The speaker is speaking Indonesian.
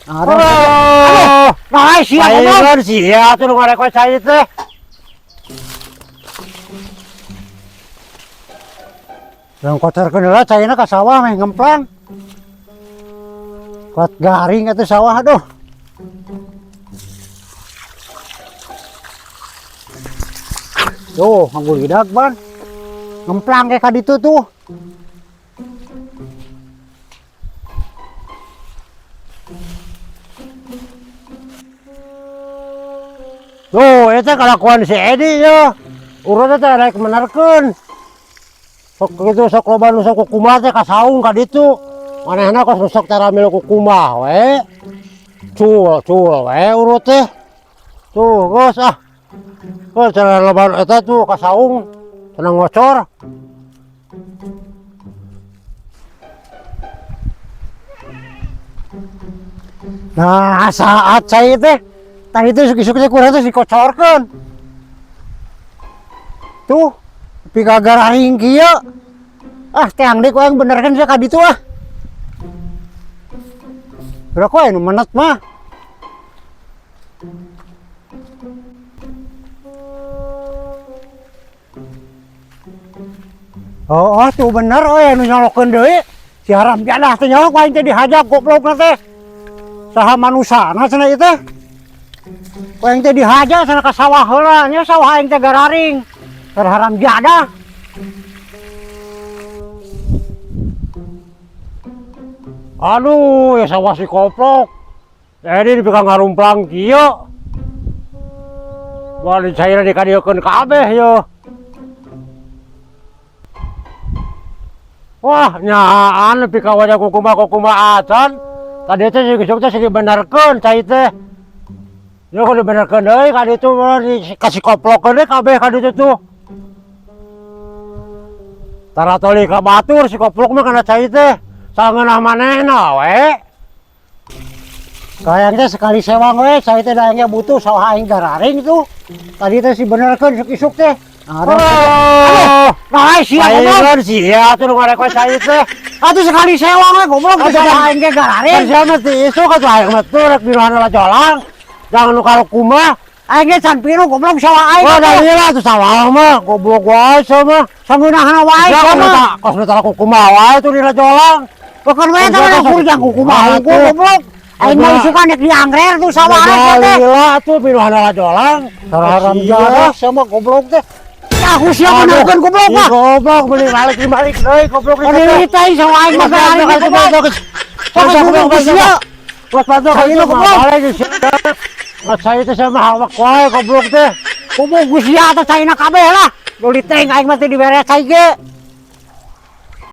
Aduh, nah siap Palingan sia tuh nu ngarek cai teh. yang kotorkeun heula caina ka sawah meh ngemplang. Kuat garing atuh sawah aduh. Tuh, nganggo lidak ban. Ngemplang kayak kaditu tuh. Tuh, eta kalakuan si Edi ya. Urut teh rek menarkeun. Sok kitu sok loba nu sok kumaha teh kasaung ka ditu. Manehna kos sok taramil ku kumaha we. Cul we urut teh. Tuh, geus ah. Geus cara loba eta tuh kasaung. Cenah ngocor. Nah, saat saya teh tadi itu suki-suki kurang tuh dikocorkeun. Tuh, pika gararing kieu. Ah, teang deuk yang bener kan sia ka ditu ah. Berapa ya nu menet mah? Oh, tuh bener nu nyolokeun deui. Si haram jadah teh nyolok aing teh dihajar goblokna teh. Saha manusana cenah ieu teh. Aing teh dihajar cenah ka sawah heula nya sawah aing teh gararing. Keur haram jadah. Aduh, ya sawah si koplok. Edi dipikang ngarumplang kieu. Wah, cairna dikadiekeun kabeh yo. Wah, nyaan nepi ka wajah kukumaha acan. Tadi teh geusok teh segi benerkeun cai teh. Yo kudu benerkeun deui ka ditu dikasih koplokeun deui kabeh ka ditu tuh. Taratoli ka batur si koplok mah kana cai teh. Sangeunah manehna we. Kayaknya sekali sewang we cai teh daengnya butuh sawah aing gararing tuh. Tadi teh si benerkeun isuk teh. Aduh, nah sia palingan sia tuh nu ngarek cai teh. atuh sekali sewang we goblok teh sawah aing ge gararing. Kan sia mah teu isuk atuh hayang mah teu rek birohana jolang. Jangan nu kalau kumaha. Aing ge can piru goblok sawah aing. Oh, da ieu lah tuh sawah mah goblok wae sama. Samunahna wae sama. Kos nu tara kumaha wae tuh dina jolang. Bukan we teh lampur jang kumaha goblok. Aing mah suka nek diangrer tuh sawah aing teh. Gila tuh birohana jolang. Haram jadah sama goblok teh. Aku siap benerkeun goblok mah. Goblok beli balik deui goblok Ini teh sawah aing mah gararing goblok. Goblok sia. Waspada ka ieu goblok. Mas saya teh sama awak wae goblok teh. Goblok sia teh caina kabeh lah. Lu diteng aing mah teh diberes cai ge.